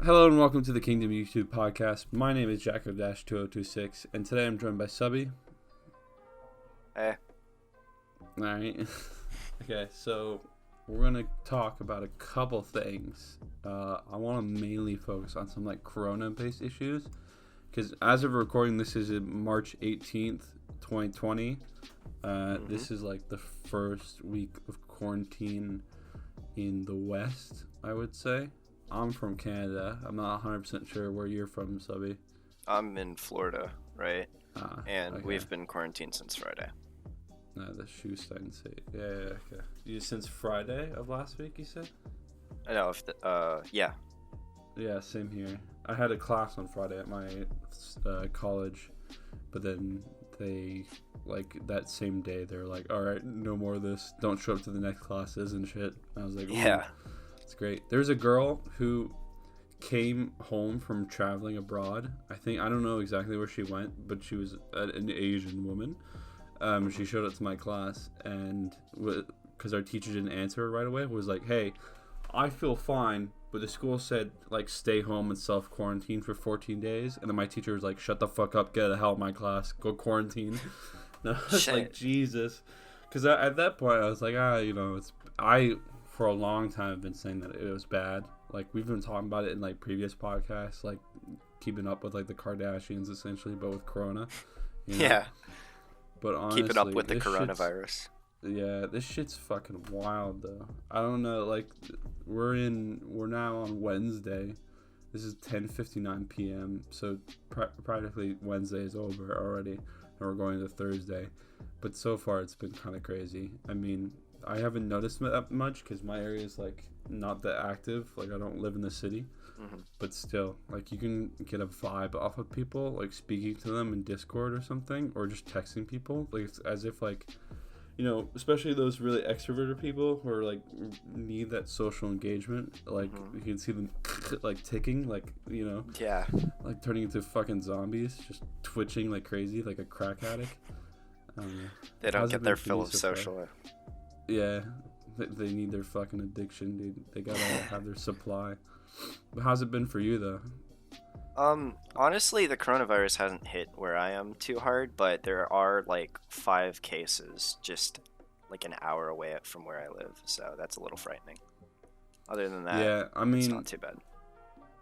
Hello and welcome to the Kingdom YouTube podcast. My name is Jacko-2026 and today I'm joined by Subby. Hey. Alright. Okay, so we're going to talk about a couple things. I want to mainly focus on some like corona-based issues because as of recording, this is March 18th, 2020. This is like the first week of quarantine in the West, I would say. I'm from Canada. I'm not 100% sure where you're from, Subby. I'm in Florida, right? And okay. we've been quarantined since Friday. The Shoestein State. Yeah, okay. You since Friday of last week, you said? I know, yeah. Yeah, same here. I had a class on Friday at my college, but then they, like, that same day, they're like, alright, no more of this. Don't show up to the next classes and shit. And I was like, yeah. It's great. There's a girl who came home from traveling abroad. I don't know exactly where she went, but she was an Asian woman. She showed up to my class, and because our teacher didn't answer her right away, was like, "Hey, I feel fine, but the school said like stay home and self quarantine for 14 days." And then my teacher was like, "Shut the fuck up, get the hell out of my class, go quarantine." And I was like, Jesus, because at that point I was like, for a long time I've been saying that it was bad. Like, we've been talking about it in like previous podcasts, like keeping up with like the Kardashians essentially, but with Corona. You know? Yeah. But honestly, keeping up with the coronavirus. Yeah, this shit's fucking wild though. I don't know, like we're now on Wednesday. This is 10:59 p.m. So practically Wednesday is over already, and we're going to Thursday. But so far it's been kind of crazy. I mean, I haven't noticed that much because my area is like not that active. Like, I don't live in the city, but still, like, you can get a vibe off of people, like speaking to them in Discord or something, or just texting people. Like, it's as if, like, you know, especially those really extroverted people who are like need that social engagement. Like, you can see them like ticking, like, you know, yeah, like turning into fucking zombies, just twitching like crazy, like a crack addict. They don't get their fill of social. Yeah, they need their fucking addiction, dude. They gotta have their supply. But how's it been for you, though? Honestly, the coronavirus hasn't hit where I am too hard, but there are like 5 cases just like an hour away from where I live, so that's a little frightening. Other than that, yeah, I mean, it's not too bad.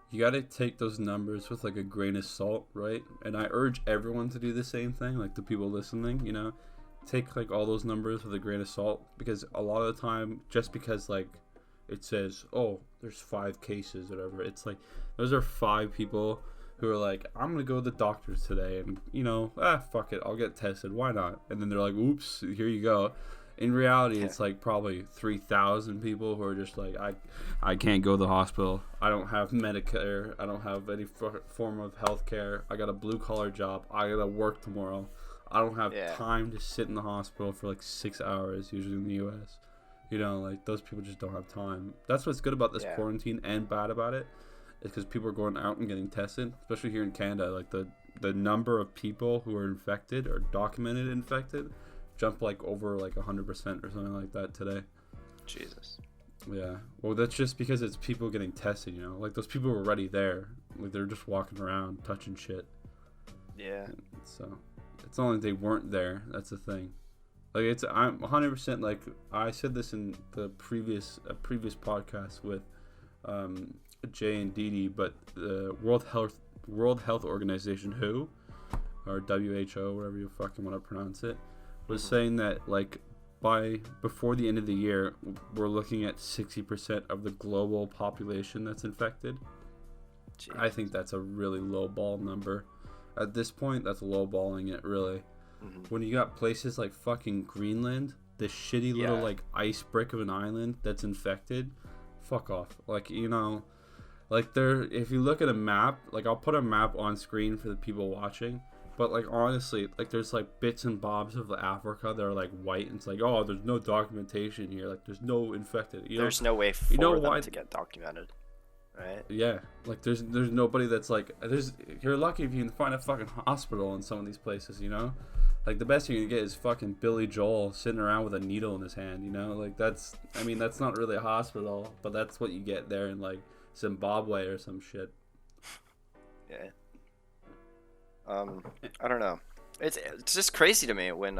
You gotta take those numbers with like a grain of salt, right? And I urge everyone to do the same thing, like the people listening, you know? Take like all those numbers with a grain of salt, because a lot of the time, just because like it says, oh, there's 5 cases or whatever, it's like those are 5 people who are like, I'm gonna go to the doctor's today, and you know, fuck it, I'll get tested, why not? And then they're like, oops, here you go. In reality, it's like probably 3,000 people who are just like, I can't go to the hospital, I don't have Medicare, I don't have any form of health care, I got a blue collar job, I gotta work tomorrow, I don't have time to sit in the hospital for like 6 hours, usually in the U.S. You know, like, those people just don't have time. That's what's good about this quarantine and bad about it, is because people are going out and getting tested, especially here in Canada. Like, the number of people who are infected or documented infected jumped like over like 100% or something like that today. Jesus. Yeah. Well, that's just because it's people getting tested, you know? Like, those people were already there. Like, they're just walking around touching shit. Yeah. And so it's not like they weren't there. That's the thing. Like, I'm 100%, like, I said this in the previous podcast with Jay and Didi, but the World Health Organization, WHO, or WHO, whatever you fucking want to pronounce it, was saying that, like, before the end of the year, we're looking at 60% of the global population that's infected. Jeez. I think that's a really low ball number. At this point, that's lowballing it, really. When you got places like fucking Greenland, this shitty little like ice brick of an island that's infected, fuck off. Like, you know, like, if you look at a map, like, I'll put a map on screen for the people watching, but like, honestly, like, there's like bits and bobs of Africa that are like white, and it's like, oh, there's no documentation here, like, there's no infected. There's no way for them to get documented. Right? Yeah, like, there's nobody that's like, you're lucky if you can find a fucking hospital in some of these places, you know? Like, the best you're gonna get is fucking Billy Joel sitting around with a needle in his hand, you know? Like, that's not really a hospital, but that's what you get there in, like, Zimbabwe or some shit. Yeah. I don't know. It's just crazy to me when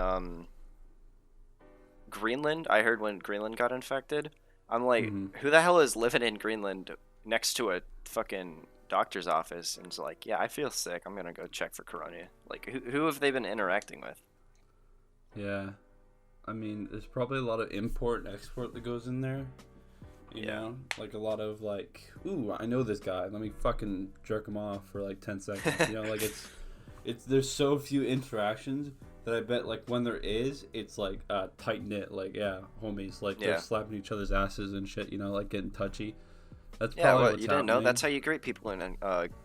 Greenland. I heard when Greenland got infected. I'm like, who the hell is living in Greenland next to a fucking doctor's office and is like, yeah, I feel sick. I'm gonna go check for corona. Like, who have they been interacting with? Yeah, I mean, there's probably a lot of import and export that goes in there. You know, like a lot of like, ooh, I know this guy. Let me fucking jerk him off for like 10 seconds. You know, like it's there's so few interactions that I bet like when there is, it's like tight knit, like homies, like they're slapping each other's asses and shit. You know, like getting touchy. That's probably what's you didn't know. happening. That's how you greet people in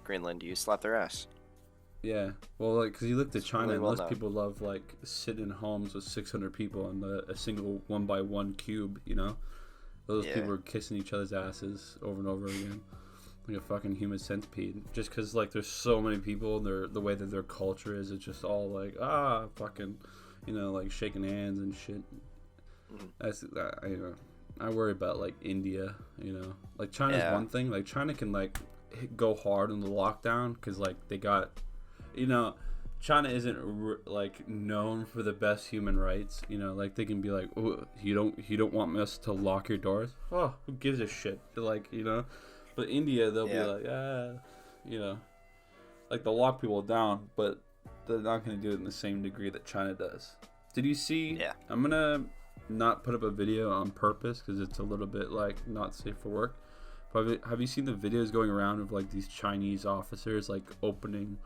Greenland. You slap their ass. Yeah, well, like, because you look to China, really and well most known. people love, like, sitting in homes with 600 people in a single 1x1 cube, you know? Those people are kissing each other's asses over and over again. Like a fucking human centipede. Just because, like, there's so many people, and the way that their culture is, it's just all, like, fucking, you know, like, shaking hands and shit. That's, you know, I worry about, like, India, you know? Like, China's one thing. Like, China can, like, go hard on the lockdown, because, like, they got... You know, China isn't like known for the best human rights. You know, like they can be like, "Oh, you don't want us to lock your doors." Oh, who gives a shit? Like, you know, but India, they'll be like, you know, like they'll lock people down, but they're not going to do it in the same degree that China does. Did you see? Yeah. I'm gonna not put up a video on purpose because it's a little bit like not safe for work. But have you seen the videos going around of like these Chinese officers like opening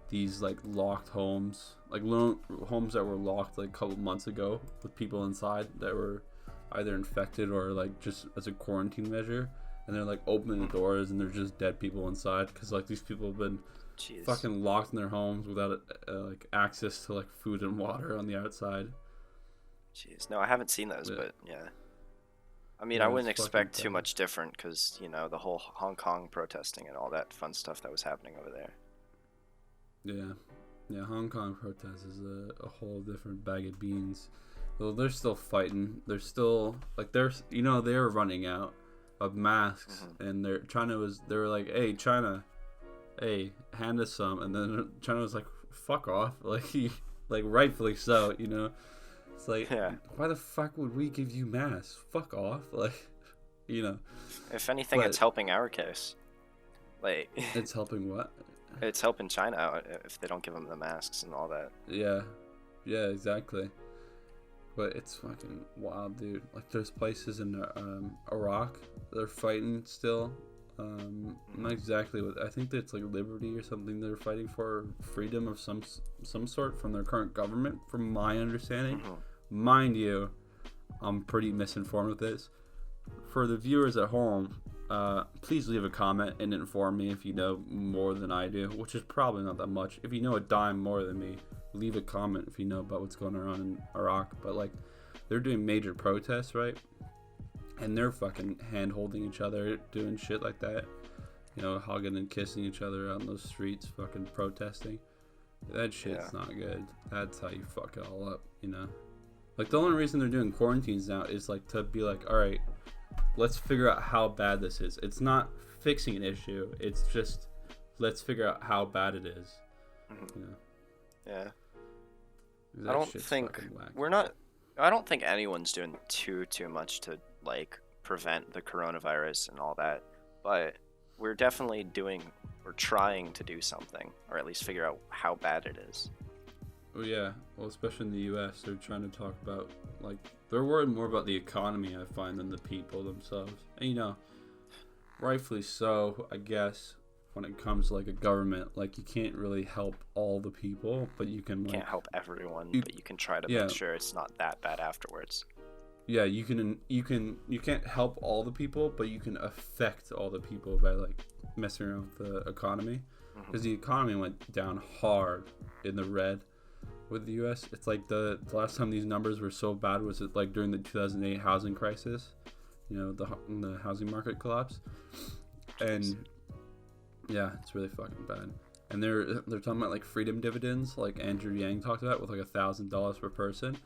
these like locked homes, like homes that were locked like a couple months ago with people inside that were either infected or like just as a quarantine measure, and they're like opening the doors and there's just dead people inside because like these people have been fucking locked in their homes without like access to like food and water on the outside. Jeez, no, I haven't seen those, but yeah. I mean, I wouldn't expect too much different because, you know, the whole Hong Kong protesting and all that fun stuff that was happening over there. Yeah, Hong Kong protest is a whole different bag of beans. Well, they're still fighting. They're still like they're running out of masks, and they were like, hey China, hey, hand us some, and then China was like, fuck off, like rightfully so, you know. It's like, why the fuck would we give you masks? Fuck off, like, you know. If anything, it's helping our case. Like, it's helping what? It's helping China out if they don't give them the masks and all that. Yeah, exactly. But it's fucking wild, dude. Like, there's places in Iraq they're fighting still. Not exactly what I think that's like liberty or something they're fighting for, freedom of some sort from their current government, from my understanding. Mind you, I'm pretty misinformed with this. For the viewers at home, please leave a comment and inform me if you know more than I do, which is probably not that much. If you know a dime more than me, leave a comment if you know about what's going on in Iraq. But like, they're doing major protests, right? And they're fucking hand holding each other, doing shit like that, you know, hugging and kissing each other out in those streets, fucking protesting. That shit's not good. That's how you fuck it all up, you know. Like, the only reason they're doing quarantines now is like to be like, all right, let's figure out how bad this is. It's not fixing an issue. It's just, let's figure out how bad it is. You know? Yeah. That I don't think anyone's doing too much to like prevent the coronavirus and all that. But we're definitely trying to do something, or at least figure out how bad it is. Oh yeah, well, especially in the U.S., they're trying to talk about, like, they're worried more about the economy, I find, than the people themselves. And, you know, rightfully so, I guess, when it comes to, like, a government. Like, you can't really help all the people, but you can, like... You can't help everyone, but you can try to make sure it's not that bad afterwards. Yeah, you can't help all the people, but you can affect all the people by, like, messing around with the economy. Because the economy went down hard in the red with the U.S. It's like the last time these numbers were so bad was it like during the 2008 housing crisis, you know, the housing market collapse, and yeah, it's really fucking bad. And they're talking about like freedom dividends, like Andrew Yang talked about, with like $1,000 per person.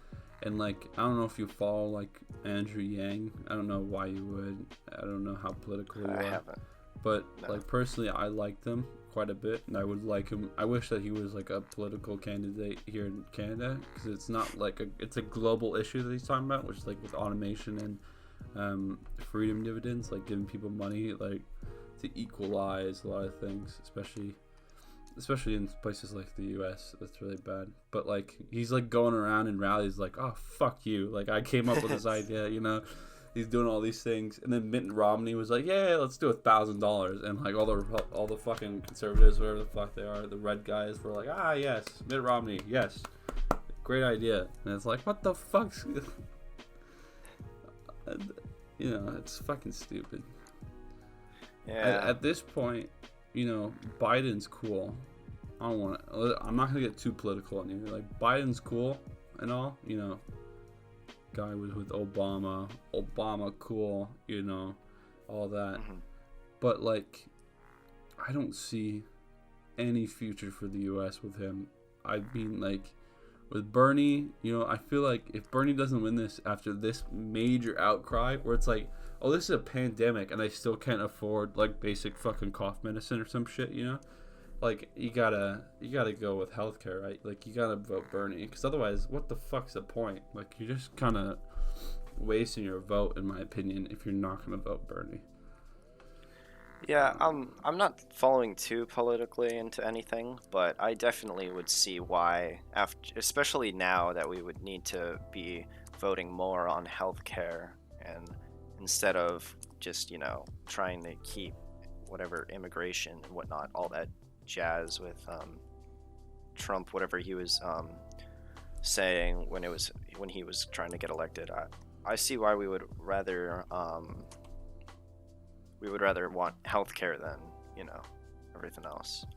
And like, I don't know if you follow like Andrew Yang. I don't know why you would. I don't know how political you are. I haven't. But No. like personally, I liked him quite a bit, and I would like him. I wish that he was like a political candidate here in Canada, because it's not like it's a global issue that he's talking about, which is like with automation and freedom dividends, like giving people money like to equalize a lot of things, especially in places like the U.S. That's really bad. But like he's like going around in rallies like, oh fuck you, like I came up with this idea, you know. He's doing all these things, and then Mitt Romney was like, "Yeah, let's do $1,000," and like all the fucking conservatives, whatever the fuck they are, the red guys were like, "Ah, yes, Mitt Romney, yes, great idea." And it's like, what the fuck's, you know, it's fucking stupid. Yeah. At this point, you know, Biden's cool. I'm not gonna get too political on you. Like Biden's cool and all, you know. Guy was with Obama cool, you know, all that. Mm-hmm. But like I don't see any future for the US with him. I mean, like with Bernie, you know, I feel like if Bernie doesn't win this after this major outcry where it's like, oh, this is a pandemic and I still can't afford like basic fucking cough medicine or some shit, you know, like you gotta go with healthcare, right? Like you gotta vote Bernie, because otherwise, what the fuck's the point? Like you're just kind of wasting your vote, in my opinion, if you're not gonna vote Bernie. Yeah, I'm not following too politically into anything, but I definitely would see why, after, especially now that we would need to be voting more on healthcare, and instead of just, you know, trying to keep whatever immigration and whatnot, all that jazz with Trump, whatever he was saying when he was trying to get elected. I see why we would rather want healthcare than, you know, everything else.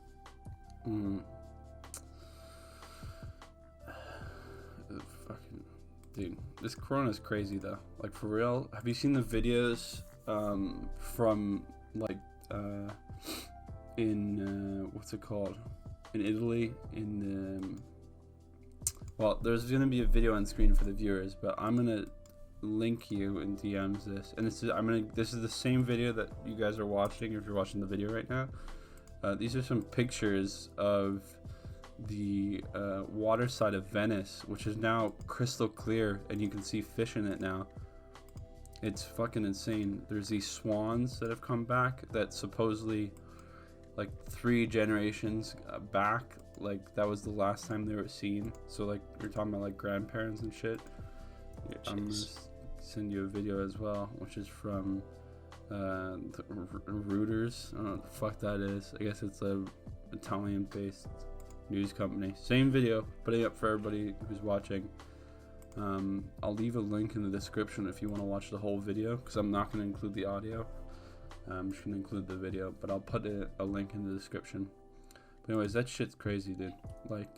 Fucking dude, this corona's crazy though. Like for real, have you seen the videos from like in what's it called, in Italy, in well, there's gonna be a video on screen for the viewers, but I'm gonna link you in DMs this, and this is the same video that you guys are watching if you're watching the video right now. These are some pictures of the water side of Venice, which is now crystal clear, and you can see fish in it now. It's fucking insane. There's these swans that have come back that supposedly, like 3 generations back, like that was the last time they were seen. So like you're talking about like grandparents and shit. I'm gonna send you a video as well, which is from Reuters. I don't know what the fuck that is. I guess it's a Italian-based news company. Same video, putting up for everybody who's watching. I'll leave a link in the description if you want to watch the whole video, because I'm not going to include the audio. I'm just going to include the video, but I'll put a link in the description. But anyways, that shit's crazy, dude. Like,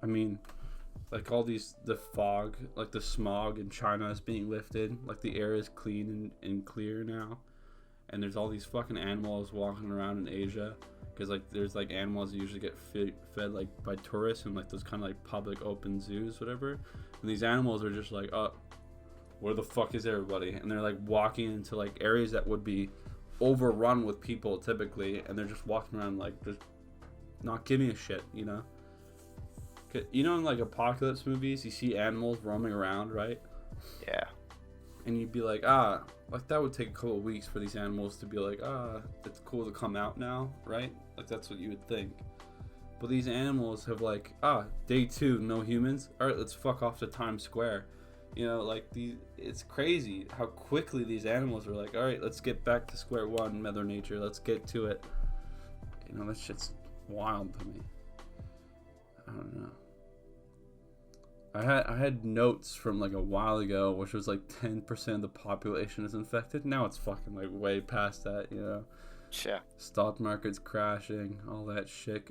I mean, like all the fog, like the smog in China is being lifted. Like the air is clean and clear now. And there's all these fucking animals walking around in Asia. Because like there's like animals that usually get fed like by tourists and like those kind of like public open zoos, whatever. And these animals are just like, oh, where the fuck is everybody? And they're like walking into like areas that would be overrun with people typically, and they're just walking around like just not giving a shit, you know? You know, in like apocalypse movies, you see animals roaming around, right? Yeah. And you'd be like, like that would take a couple of weeks for these animals to be like, it's cool to come out now, right? Like that's what you would think. But these animals have like, day 2, no humans. All right, let's fuck off to Times Square. You know, like it's crazy how quickly these animals are like, all right, let's get back to square one, Mother Nature. Let's get to it. You know, that shit's wild to me. I don't know. I had notes from like a while ago, which was like 10% of the population is infected. Now it's fucking like way past that, you know. Yeah. Stock market's crashing, all that shit.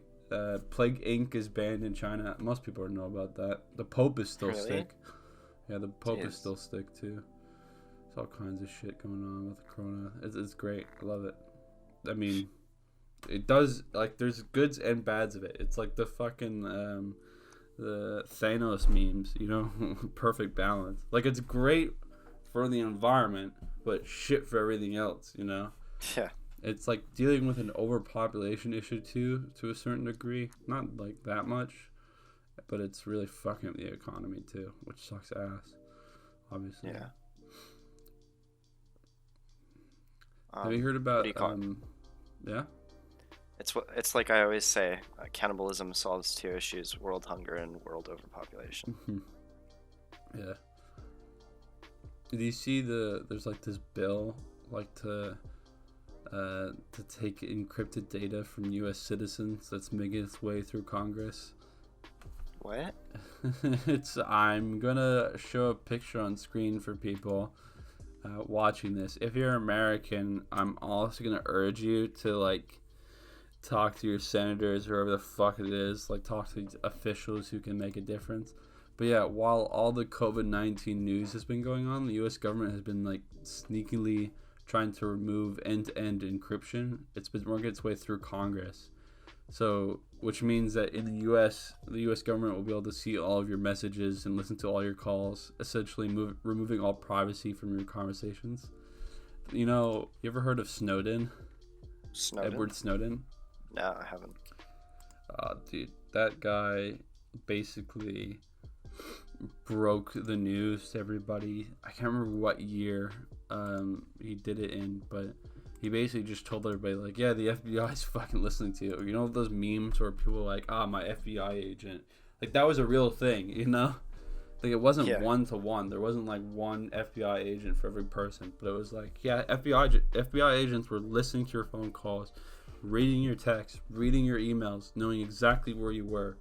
Plague Inc. is banned in China. Most people know about that. The Pope is still sick. Yeah, the Pope is still sick too. There's all kinds of shit going on with the corona. It's great. I love it. I mean, it does, like, there's goods and bads of it. It's like the fucking the Thanos memes, you know. Perfect balance. Like, it's great for the environment, but shit for everything else, you know. Yeah. It's like dealing with an overpopulation issue too, to a certain degree. Not like that much, but it's really fucking up the economy too, which sucks ass. Obviously. Yeah. Have you heard about? What do you call it? Yeah. It's like I always say, cannibalism solves two issues: world hunger and world overpopulation. Yeah. Do you see there's like this bill like to take encrypted data from U.S. citizens that's making its way through Congress? What? I'm gonna show a picture on screen for people watching this. If you're American, I'm also gonna urge you to like talk to your senators or whoever the fuck it is, like talk to officials who can make a difference. But yeah, while all the COVID-19 news has been going on, the U.S. government has been like sneakily trying to remove end-to-end encryption. It's been working its way through Congress. So, which means that in the U.S., the U.S. government will be able to see all of your messages and listen to all your calls, essentially removing all privacy from your conversations. You know, you ever heard of Snowden? Edward Snowden? No, I haven't. Dude, that guy basically broke the news to everybody. I can't remember what year he did it in, but he basically just told everybody, like, yeah, the FBI is fucking listening to you. You know those memes where people are like, my FBI agent. Like, that was a real thing, you know? Like, it wasn't one-to-one. There wasn't, like, one FBI agent for every person. But it was like, yeah, FBI agents were listening to your phone calls, reading your texts, reading your emails, knowing exactly where you were.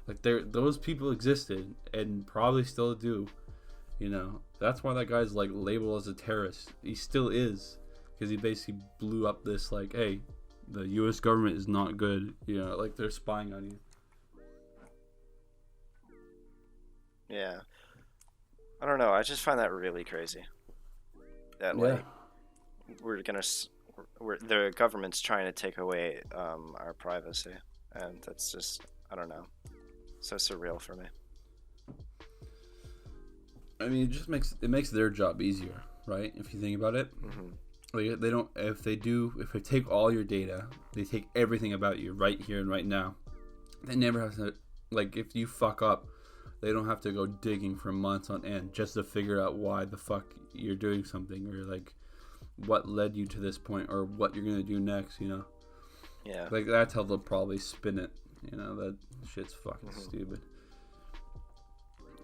Like, those people existed and probably still do, you know? That's why that guy's, like, labeled as a terrorist. He still is. Because he basically blew up this, like, hey, the U.S. government is not good. You know, like, they're spying on you. Yeah. I don't know. I just find that really crazy. That, like, the government's trying to take away our privacy. And that's just, I don't know. So surreal for me. I mean, it just makes their job easier, right? If you think about it. Mm-hmm. Like, they don't, if they take all your data, they take everything about you right here and right now. They never have to, like, if you fuck up, they don't have to go digging for months on end just to figure out why the fuck you're doing something, or like what led you to this point, or what you're gonna do next, you know? Yeah. Like, that's how they'll probably spin it, you know? That shit's fucking stupid.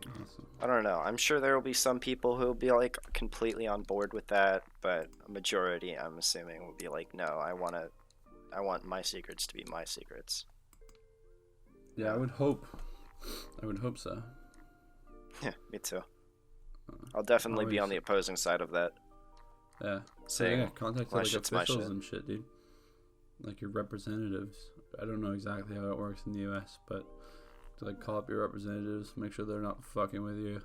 Awesome. I don't know. I'm sure there will be some people who will be like completely on board with that, but a majority, I'm assuming, will be like, no, I want my secrets to be my secrets. Yeah, I would hope so. Yeah, me too. I'll definitely be on the opposing side of that. Yeah. Saying, contact like officials and shit, dude. Like your representatives. I don't know exactly how it works in the U.S., but to like call up your representatives, make sure they're not fucking with you.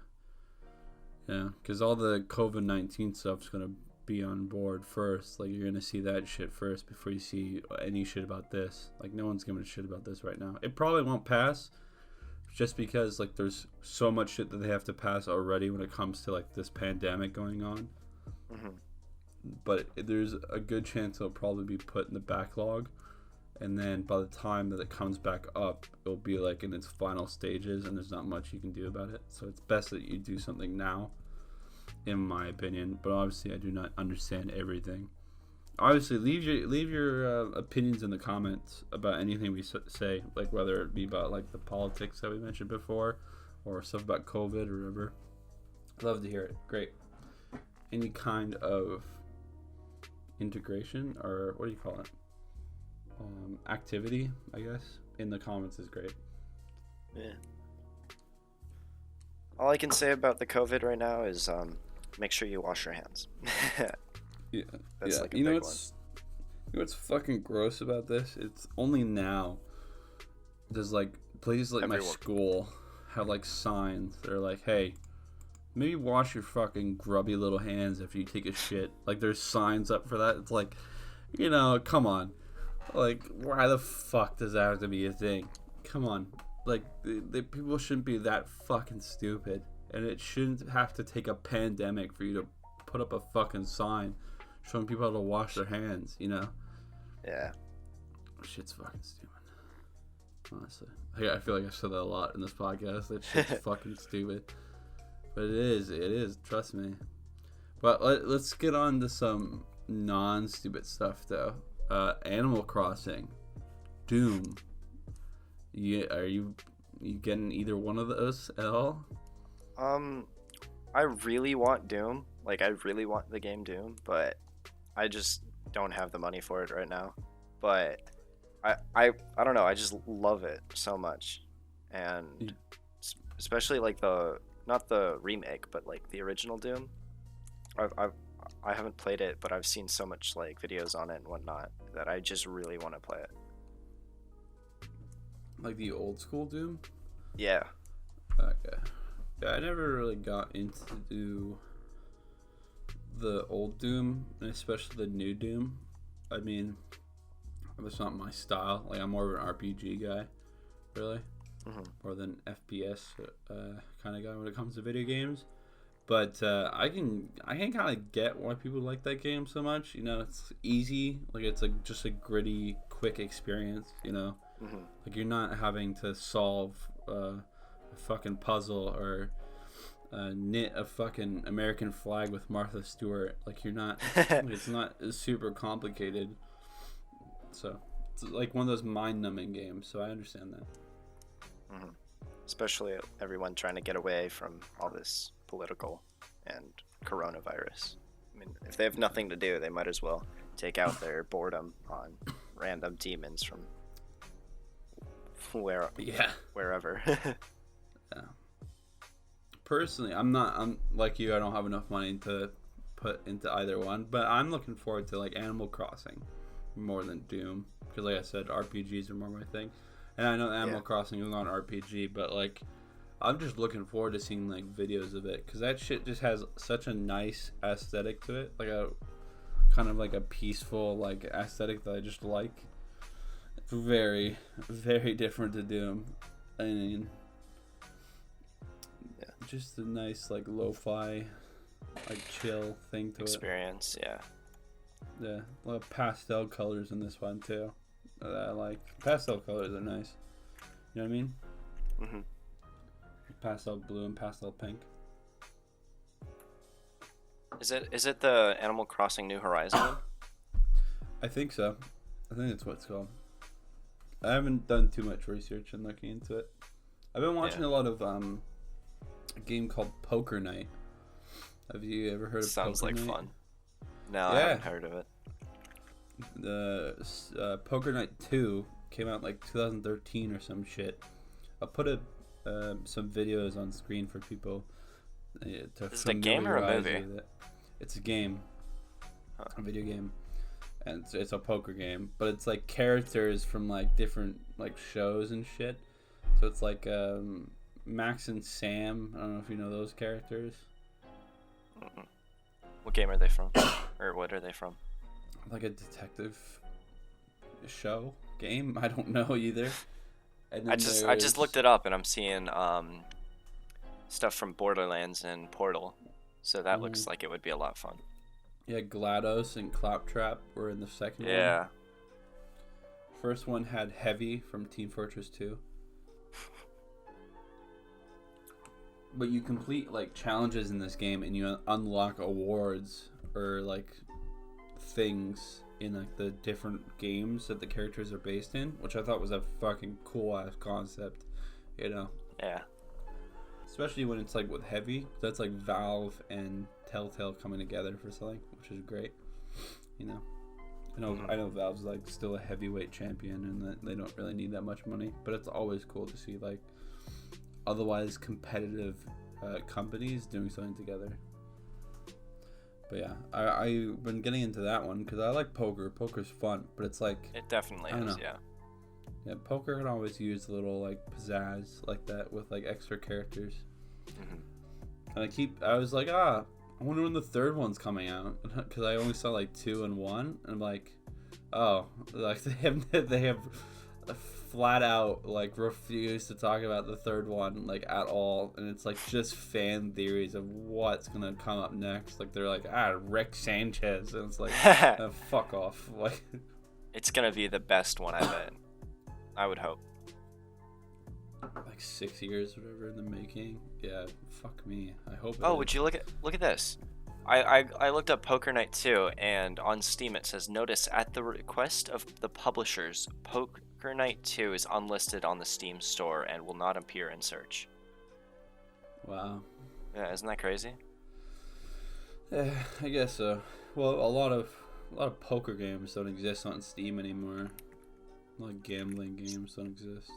Yeah, because all the COVID-19 stuff's gonna be on board first. Like, you're gonna see that shit first before you see any shit about this. Like, no one's giving a shit about this right now. It probably won't pass, just because like there's so much shit that they have to pass already when it comes to like this pandemic going on. Mm-hmm. But there's a good chance it'll probably be put in the backlog. And then by the time that it comes back up, it'll be like in its final stages, and there's not much you can do about it. So it's best that you do something now, in my opinion. But obviously, I do not understand everything. Obviously, leave your opinions in the comments about anything we say, like whether it be about like the politics that we mentioned before, or stuff about COVID or whatever. Love to hear it. Great. Any kind of integration, or what do you call it? Activity, I guess, in the comments is great. Yeah. All I can say about the COVID right now is make sure you wash your hands. Yeah. That's like a you know big what's fucking gross about this? It's only now does like places like my school have like signs that are like, hey, maybe wash your fucking grubby little hands after you take a shit. Like, there's signs up for that. It's like, you know, come on. Like, why the fuck does that have to be a thing? Come on. Like, the people shouldn't be that fucking stupid. And it shouldn't have to take a pandemic for you to put up a fucking sign showing people how to wash their hands, you know? Yeah. Shit's fucking stupid. Honestly. I feel like I said that a lot in this podcast. That shit's fucking stupid. But it is, trust me. But let's get on to some non-stupid stuff, though. Animal Crossing. Doom. Are you getting either one of those at all? I really want Doom. Like, I really want the game Doom, but I just don't have the money for it right now. But I don't know. I just love it so much, and especially like not the remake, but like the original Doom. I haven't played it, but I've seen so much like videos on it and whatnot that I just really want to play it. Like the old school Doom? Yeah. Okay. Yeah, I never really got into the old Doom, and especially the new Doom. I mean, that's not my style. Like, I'm more of an RPG guy, really, more than FPS kind of guy when it comes to video games. But I can kind of get why people like that game so much. You know, it's easy. Like, it's like just a gritty, quick experience. You know, like you're not having to solve a fucking puzzle or knit a fucking American flag with Martha Stewart. Like, you're not. It's not super complicated. So it's like one of those mind-numbing games. So I understand that. Especially everyone trying to get away from all this political and coronavirus. I mean, if they have nothing to do, they might as well take out their boredom on random demons from wherever. Yeah. Personally, I'm like you. I don't have enough money to put into either one, but I'm looking forward to like Animal Crossing more than Doom, because like I said, RPGs are more my thing. And I know Animal Crossing is not an RPG, but like I'm just looking forward to seeing like videos of it, because that shit just has such a nice aesthetic to it, like a kind of like a peaceful like aesthetic that I just like. It's very, very different to Doom. I mean, just a nice like lo-fi, like chill thing to experience. Yeah, a lot of pastel colors in this one too. I like pastel colors are nice. You know what I mean? Pastel blue and pastel pink. Is it the Animal Crossing New Horizon one? I think so. I think that's what it's called. I haven't done too much research and looking into it. I've been watching a lot of a game called Poker Night. Have you ever heard of Sounds Poker like Night? fun. No, I haven't heard of it. The Poker Night 2 came out like 2013 or some shit. I'll put some videos on screen for people to Is it a game or a movie? It's a game. A video game. And it's a poker game, but it's like characters from like different like shows and shit. So it's like Max and Sam. I don't know if you know those characters. What game are they from? Or what are they from? Like a detective show game. I don't know either. And I just looked it up and I'm seeing stuff from Borderlands and Portal, so that looks like it would be a lot of fun. Yeah, GLaDOS and Claptrap were in the second one. Yeah. First one had Heavy from Team Fortress 2. But you complete like challenges in this game and you unlock awards or like things in like the different games that the characters are based in, which I thought was a fucking cool ass concept, you know. Yeah. Especially when it's like with Heavy, that's like Valve and Telltale coming together for something, which is great. You know, I know Valve's like still a heavyweight champion and that they don't really need that much money, but it's always cool to see like otherwise competitive companies doing something together. But yeah, I've been getting into that one because I like poker. Poker's fun, but it's like it definitely is. Yeah. Yeah, poker can always use a little like pizzazz like that with like extra characters. And I was like, I wonder when the third one's coming out, because I only saw like 2 and 1, and I'm like, oh, like they have flat out like refuse to talk about the third one like at all, and it's like just fan theories of what's gonna come up next. Like they're like Rick Sanchez, and it's like fuck off. Like it's gonna be the best one, I bet. I would hope. Like 6 years, whatever, in the making. Yeah, fuck me. I hope. Would you look at this? I looked up Poker Night 2, and on Steam it says, notice at the request of the publishers, Poker Night 2 is unlisted on the Steam store and will not appear in search. Wow. Yeah, isn't that crazy? Yeah, I guess so. Well, a lot of poker games don't exist on Steam anymore. A lot of gambling games don't exist.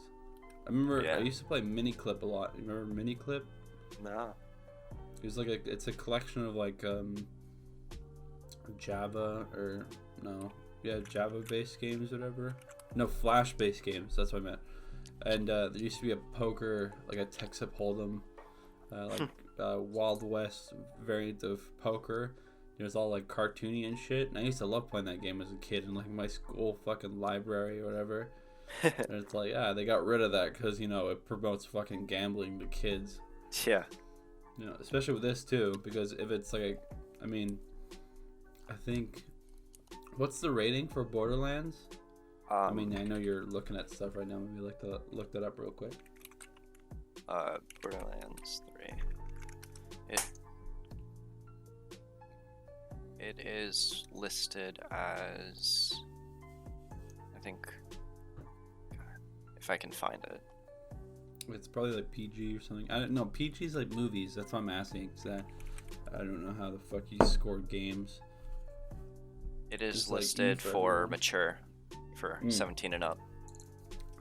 I remember I used to play Miniclip a lot. You remember Miniclip? No. It's like it's a collection of like Java Java-based games, whatever. No, Flash-based games. That's what I meant. And there used to be a poker, like a Texas Hold'em, Wild West variant of poker. It was all like cartoony and shit. And I used to love playing that game as a kid in like my school fucking library or whatever. And it's like, they got rid of that because it promotes fucking gambling to kids. Yeah. Especially with this too, because if it's like, I think, what's the rating for Borderlands? I know you're looking at stuff right now. Maybe look that up real quick. Borderlands 3. It is listed as, I think, if I can find it. It's probably like PG or something. I don't know. PG's like movies. That's what I'm asking. Cause I don't know how the fuck you score games. It is listed for mature, for 17 and up.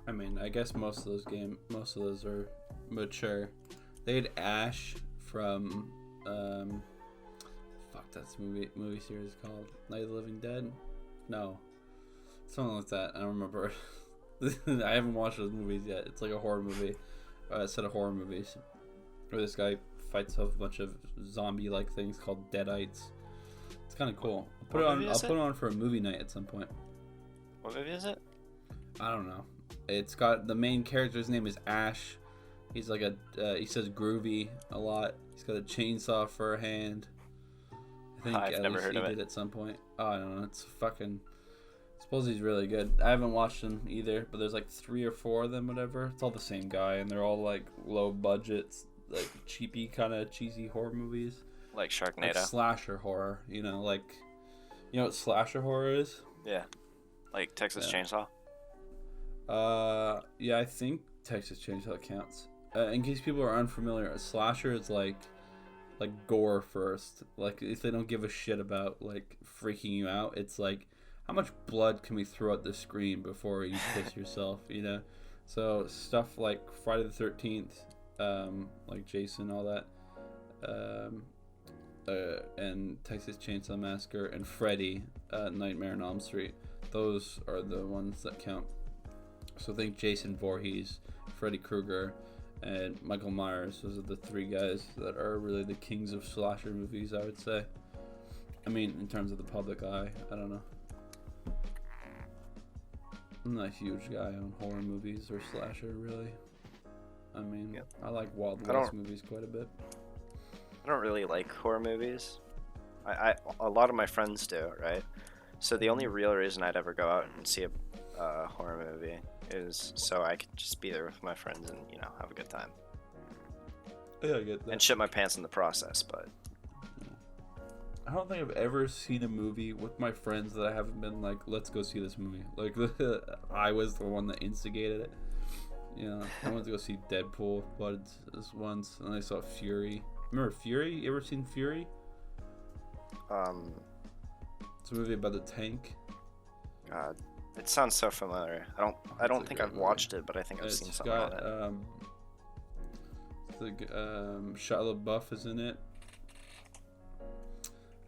I mean, I guess most of those are mature. They had Ash from that's movie series called Night of the Living Dead. No, something like that. I don't remember. I haven't watched those movies yet. It's like a horror movie, a set of horror movies, where this guy fights off a bunch of zombie-like things called Deadites. It's kind of cool. I'll put it on for a movie night at some point. What movie is it? I don't know. It's got the main character's name is Ash. He's like he says groovy a lot. He's got a chainsaw for a hand. I think I've never heard of it at some point. Oh, I don't know. It's fucking. I suppose he's really good. I haven't watched them either, but there's like 3 or 4 of them, whatever. It's all the same guy, and they're all like low budgets, like cheapy kind of cheesy horror movies. Like Sharknado. Like slasher horror, like, what slasher horror is? Yeah. Like Texas Chainsaw. Yeah, I think Texas Chainsaw counts. In case people are unfamiliar, a slasher is like gore first. Like if they don't give a shit about like freaking you out, it's like, how much blood can we throw at the screen before you piss yourself, So stuff like Friday the 13th, like Jason, all that, and Texas Chainsaw Massacre, and Freddy, Nightmare on Elm Street. Those are the ones that count. So think Jason Voorhees, Freddy Krueger, and Michael Myers. Those are the 3 guys that are really the kings of slasher movies, I would say. I mean, in terms of the public eye, I don't know. I'm not a huge guy on horror movies or slasher, really. I mean, I like Wild West movies quite a bit. I don't really like horror movies. A lot of my friends do, right? So the only real reason I'd ever go out and see a horror movie is so I could just be there with my friends and have a good time. Yeah, I get that. And shit my pants in the process, but. I don't think I've ever seen a movie with my friends that I haven't been like, let's go see this movie. Like, I was the one that instigated it. I went to go see Deadpool once, and I saw Fury. Remember Fury? You ever seen Fury? It's a movie about the tank. God, it sounds so familiar. I don't think I've watched it, but I think I've seen something on it. Shia LaBeouf is in it.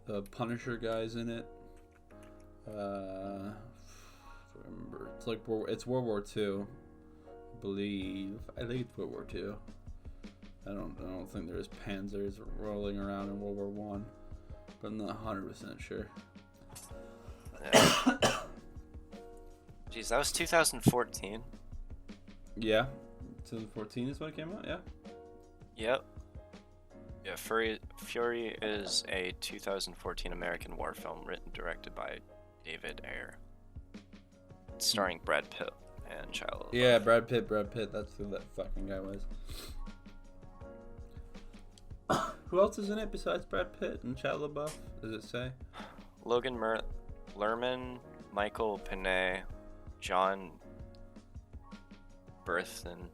The Punisher guy's in it. I remember. It's World War II, I believe. I think it's World War II. I don't think there's panzers rolling around in World War One, but I'm not 100% sure. Yeah. Jeez, that was 2014. Yeah, 2014 is when it came out. Yeah. Yep. Yeah, Fury is a 2014 American war film written and directed by David Ayer. It's starring Brad Pitt and Shia LaBeouf. Yeah, Brad Pitt. That's who that fucking guy was. Who else is in it besides Brad Pitt and Shia LaBeouf? Does it say? Logan Lerman, Michael Pena, John Berthen,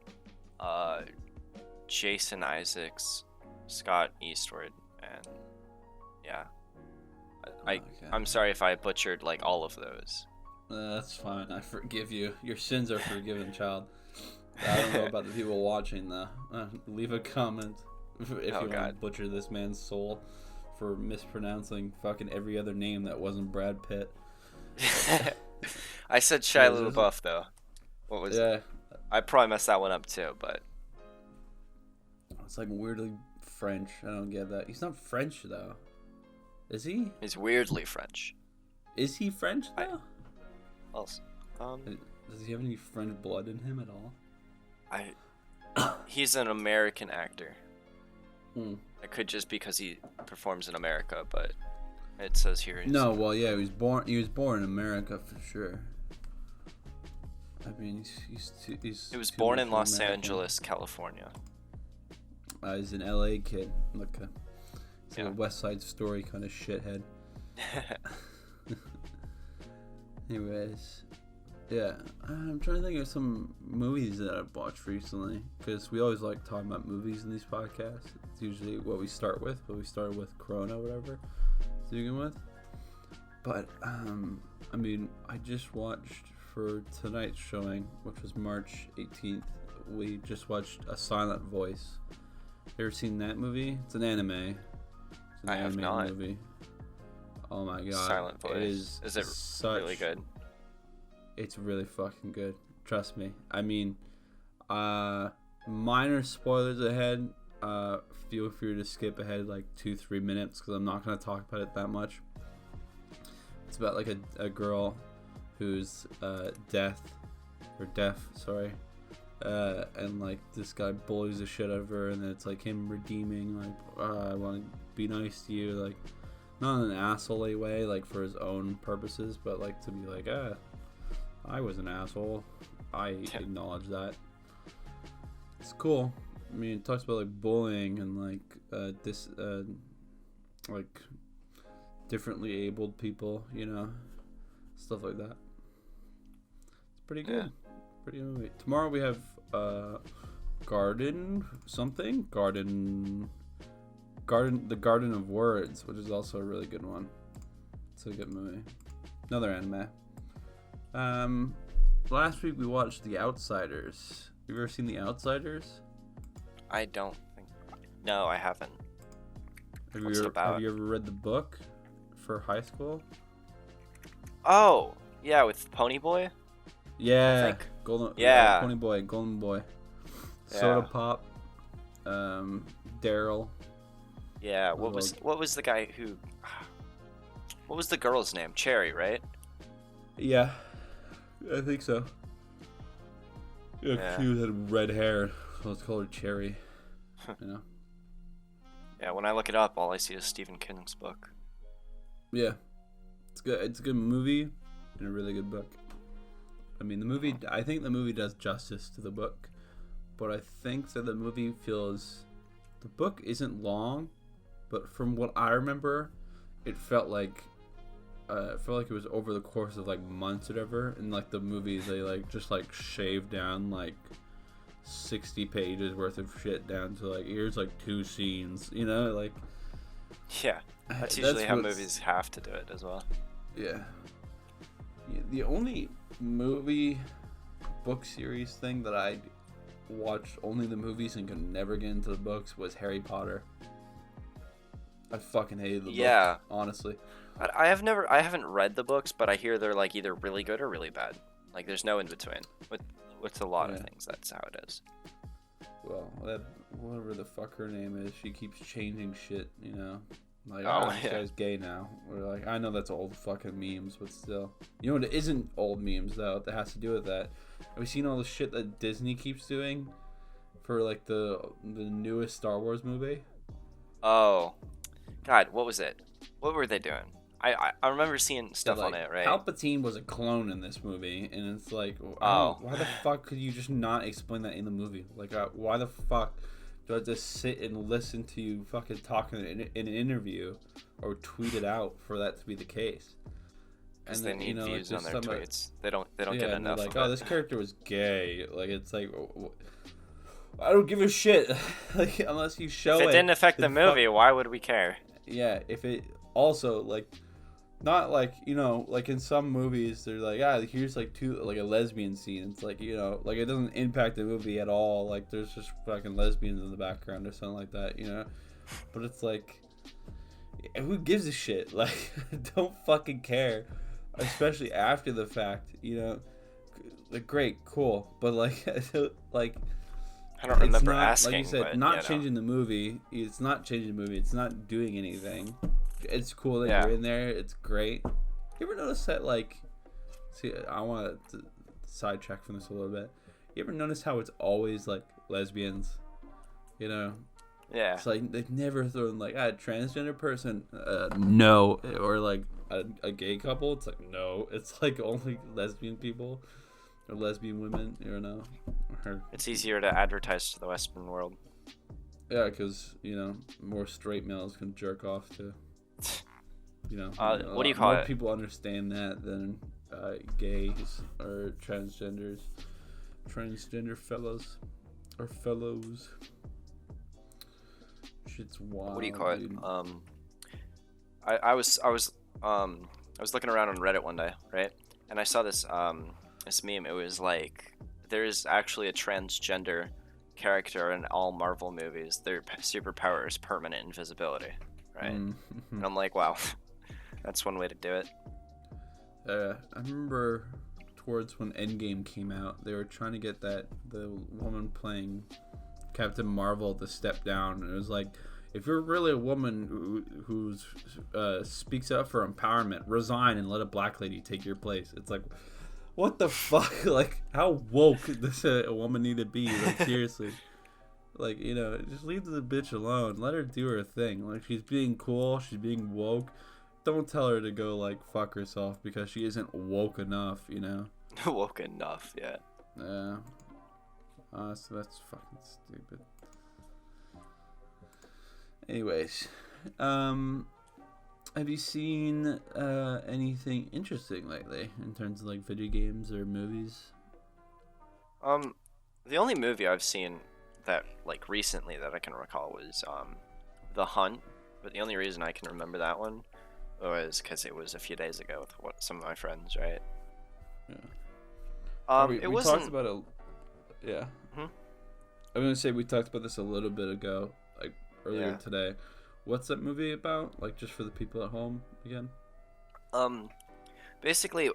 Jason Isaacs, Scott Eastwood, and yeah. I'm sorry if I butchered like all of those. That's fine. I forgive you. Your sins are forgiven, child. I don't know about the people watching though. Leave a comment if you want to butcher this man's soul for mispronouncing fucking every other name that wasn't Brad Pitt. I said Shia LaBeouf though. What was? Yeah. I probably messed that one up too, but it's like weirdly French. I don't get that. He's not French though. Is he? He's weirdly French. Is he French though? Does he have any French blood in him at all? He's an American actor. It could just because he performs in America, but it says here. No, well, yeah, he was born in America for sure. I mean, he was born in Los Angeles, California. He's an LA kid, like a West Side Story kind of shithead. Anyways, yeah, I'm trying to think of some movies that I've watched recently, because we always like talking about movies in these podcasts. It's usually what we start with, but we started with Corona, whatever, to begin with. But, I mean, I just watched, for tonight's showing, which was March 18th, we just watched A Silent Voice. You ever seen that movie? It's an anime. It's an I have not. Movie. Oh my god. Silent Voice. Is it really good? It's really fucking good. Trust me. I mean, minor spoilers ahead. Feel free to skip ahead like 2-3 minutes because I'm not going to talk about it that much. It's about like a girl who's deaf, and like this guy bullies the shit out of her, and then it's like him redeeming, like, I want to be nice to you, like, not in an asshole way, like for his own purposes, but like to be like, I was an asshole, I acknowledge that. It's cool. I mean, it talks about like bullying and like like differently abled people, you know, stuff like that. It's pretty good. Pretty good movie. Tomorrow we have the Garden of Words, which is also a really good one. It's a good movie. Another anime. Last week we watched The Outsiders. You ever seen The Outsiders? I don't think. No, I haven't. Have you ever read the book for high school? Oh, yeah, with Pony Boy? Yeah, Pony Boy, Golden Boy, Soda Pop, Daryl. Yeah, what was the guy who? What was the girl's name? Cherry, right? Yeah, I think so. Yeah, she had red hair, so let's call her Cherry. You know. Yeah, when I look it up, all I see is Stephen King's book. Yeah, it's good. It's a good movie and a really good book. I mean, I think the movie does justice to the book, but I think that the movie the book isn't long, but from what I remember, it felt like it was over the course of like months or whatever, and like the movies, they like just like shaved down like 60 pages worth of shit down to like, here's like 2 scenes, you know, like. Yeah, that's usually how movies have to do it as well. Yeah. The only movie book series thing that I watched only the movies and could never get into the books was Harry Potter. I fucking hated the book, honestly. I haven't read the books, but I hear they're like either really good or really bad. Like there's no in between. With a lot of things, that's how it is. Well, whatever the fuck her name is, she keeps changing shit, you know. Like, Oh, this yeah. guy's gay now. Or like, I know that's old fucking memes, but still. You know what isn't old memes, though, that has to do with that? Have you seen all the shit that Disney keeps doing for, like, the newest Star Wars movie? Oh, God, what was it? What were they doing? I remember seeing stuff Yeah, on like, it, right? Palpatine was a clone in this movie, and it's like, Oh, why the fuck could you just not explain that in the movie? Like, why the fuck do I just sit and listen to you fucking talking in an interview or tweet it out for that to be the case? because And they then, need like, views on just their some, tweets. They don't get and they're enough like, of oh, it. this character was gay. Like, it's like, I don't give a shit. Like, unless you show If it didn't affect the then movie, why would we care? yeah, if it also, like, not like, you know, like in some movies they're like, here's like like a lesbian scene. It's like, you know, like it doesn't impact the movie at all. Like there's just fucking lesbians in the background or something like that, you know. But it's like, who gives a shit? Like, don't fucking care, especially after the fact, you know. Like, great, cool, but like, like, I don't it's remember not, asking, like you said, but, not you know. changing the movie. It's not changing the movie. It's not doing anything. It's cool that Yeah. you're in there. It's great. You ever notice that, like, see, I want to sidetrack from this a little bit. You ever notice how it's always like lesbians? You know, Yeah. it's like they've never thrown like a transgender person, no, or like a gay couple. It's like no. It's like only lesbian people or lesbian women. You know, or, It's easier to advertise to the Western world. yeah, because you know more straight males can jerk off to. You know, what do you call more it? people understand that than gays or transgender fellows or fellows. Shit's wild. What do you call it? Dude. I was looking around on Reddit one day, right? And I saw this this meme. It was like there's actually a transgender character in all Marvel movies. Their superpower is permanent invisibility, right? Mm-hmm. And I'm like, wow, that's one way to do it. I remember towards when Endgame came out, they were trying to get the woman playing Captain Marvel to step down, and it was like, if you're really a woman who speaks up for empowerment, resign and let a black lady take your place. It's like, what the fuck? Like, how woke does a woman need to be? Like, seriously. Like, you know, just leave the bitch alone. Let her do her thing. Like, she's being cool. She's being woke. Don't tell her to go, like, fuck herself because she isn't woke enough, you know? Woke enough, yeah. Yeah. So that's fucking stupid. Anyways, have you seen anything interesting lately in terms of like video games or movies? The only movie I've seen that like recently that I can recall was The Hunt, but the only reason I can remember that one was because it was a few days ago with some of my friends, right? Yeah. It we wasn't. talked about it. Yeah. Mhm. I'm gonna say we talked about this a little bit ago, like earlier Yeah. today. What's that movie about? Like, just for the people at home again? Basically,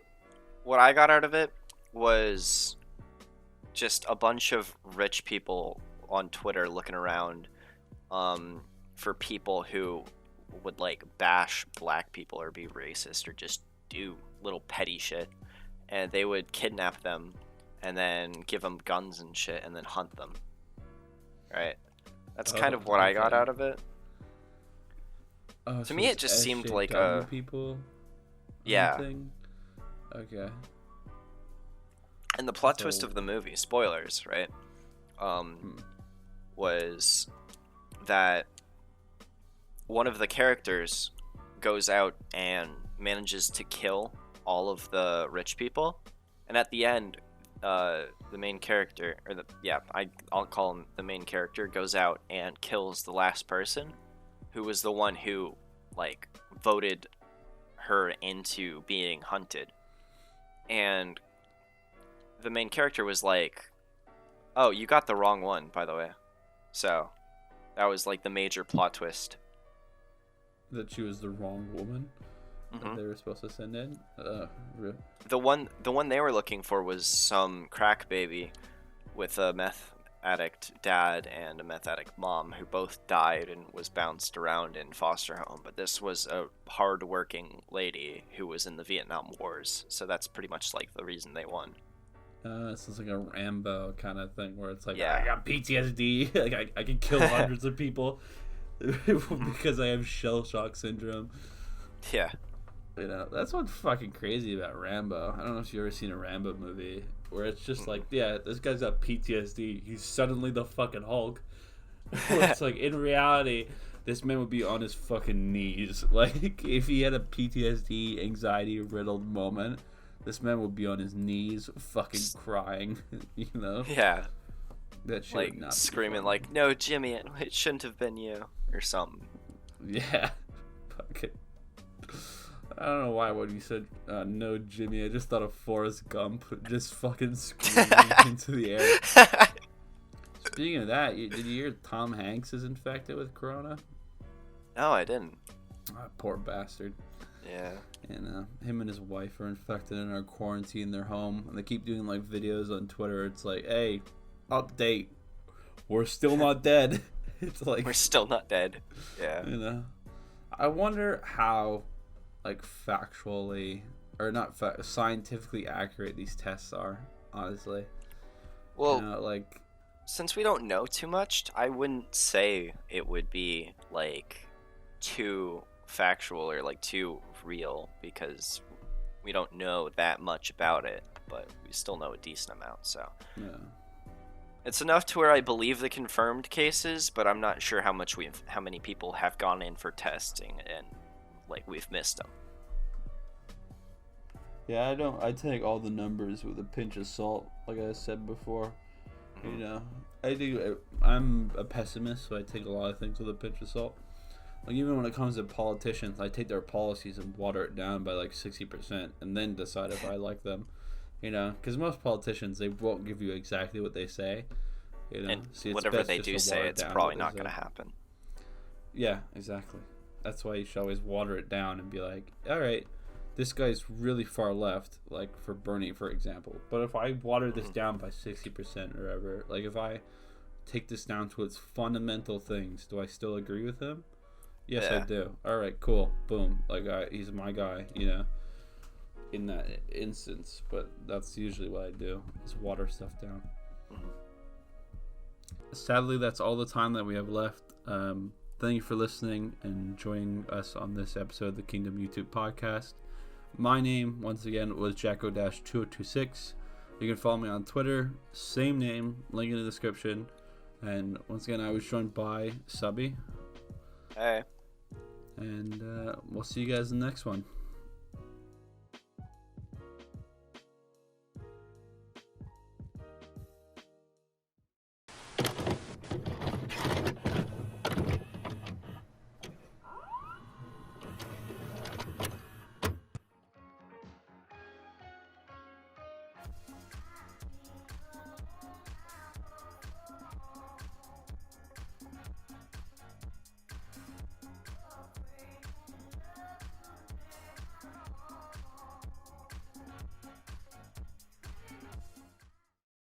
what I got out of it was just a bunch of rich people on Twitter looking around for people who would like bash black people or be racist or just do little petty shit, and they would kidnap them and then give them guns and shit and then hunt them, right? That's kind of what I got out of it. Oh, To me, it just seemed like a people. Yeah. Thing? Okay. And the plot So- twist of the movie, spoilers, right? Was that one of the characters goes out and manages to kill all of the rich people, and at the end, the main character, I'll call him the main character, goes out and kills the last person, who was the one who like voted her into being hunted. And the main character was like, oh, you got the wrong one, by the way. So that was like the major plot twist. That she was the wrong woman Mhm. that they were supposed to send in. The one they were looking for was some crack baby with a meth addict dad and a meth addict mom who both died and was bounced around in foster home. But this was a hard-working lady who was in the Vietnam Wars, so that's pretty much like the reason they won. This is like a Rambo kind of thing where it's like, Yeah. I got PTSD, like I can kill hundreds of people because I have shell shock syndrome. Yeah. You know, that's what's fucking crazy about Rambo. I don't know if you've ever seen a Rambo movie where it's just like, yeah, this guy's got PTSD. He's suddenly the fucking Hulk. Where it's like, in reality, this man would be on his fucking knees. Like, if he had a PTSD, anxiety-riddled moment, this man would be on his knees, fucking crying, you know? Yeah. That shit Like, would not be screaming fun. like, no, Jimmy, it shouldn't have been you, or something. Yeah. Fucking... I don't know why when you said no Jimmy, I just thought of Forrest Gump just fucking screaming into the air. Speaking of that, did you hear Tom Hanks is infected with corona? No, I didn't. Poor bastard. Yeah. And him and his wife are infected and are quarantined in their home. And they keep doing like videos on Twitter. It's like, hey, update. We're still not dead. It's like, We're still not dead. Yeah. you know. I wonder how like factually or not scientifically accurate these tests are, honestly. Well, You know, like, since we don't know too much, I wouldn't say it would be like too factual or like too real because we don't know that much about it, but we still know a decent amount, so yeah. it's enough to where I believe the confirmed cases, but I'm not sure how many people have gone in for testing and like we've missed them. Yeah, I take all the numbers with a pinch of salt, like I said before. You know, I'm a pessimist, so I take a lot of things with a pinch of salt. Like, even when it comes to politicians, I take their policies and water it down by like 60% and then decide if I like them. You know, because most politicians, they won't give you exactly what they say. You know, And see, it's whatever best they just do to say, water it's down probably what not they going to say. happen. Yeah, exactly. That's why you should always water it down and be like, all right, this guy's really far left, like for Bernie, for example. But if I water this down by 60% or whatever, like if I take this down to its fundamental things, do I still agree with him? Yes, Yeah. I do. All right, cool. Boom. Like, he's my guy, you know, in that instance. But that's usually what I do, is water stuff down. Sadly, that's all the time that we have left. Thank you for listening and joining us on this episode of the Kingdom YouTube podcast. My name, once again, was Jacko-2026. You can follow me on Twitter, same name, link in the description. And once again, I was joined by Subby. Hey. And we'll see you guys in the next one.